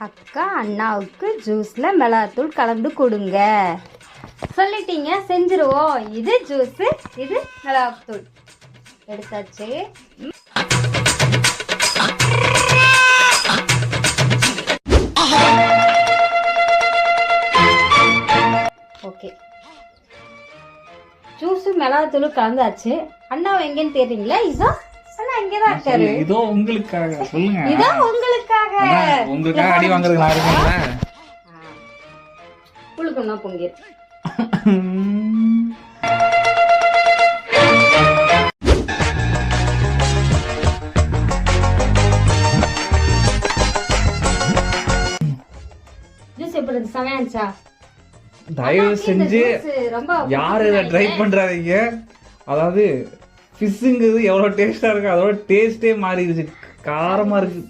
அக்கா அண்ணாவுக்கு ஜூஸ்ல மிளகாத்தூள் கலந்து கொடுங்க சொல்லிட்டீங்க, செஞ்சிருவோம். இது ஜூஸ், இது மிளகாத்தூள் எடுத்தாச்சு. ஓகே, ஜூஸ் மிளகாத்தூள் கலந்தாச்சு. அண்ணா எங்கன்னு தெரியுங்களா? இதோ அண்ணா இங்கதான் இருக்காரு. இதோ உங்களுக்காக சொல்லுங்க. இதோ உங்களுக்காக. உங்களுக்காக அடி வாங்குறதுக்கு நான் இருக்கேன்ல. புழுக்கம்னா பொங்கிரு. ஜூஸ் எப்படி இருக்கு? செமையாச்சா? தயவு செஞ்சு யாரும் இதை ட்ரை பண்றாதீங்க. அதாவது ஃபிஷ்ஷுங்கிறது எவ்வளோ டேஸ்டா இருக்கு, அதோட டேஸ்டே மாறிடுச்சு. காரமா இருக்கு.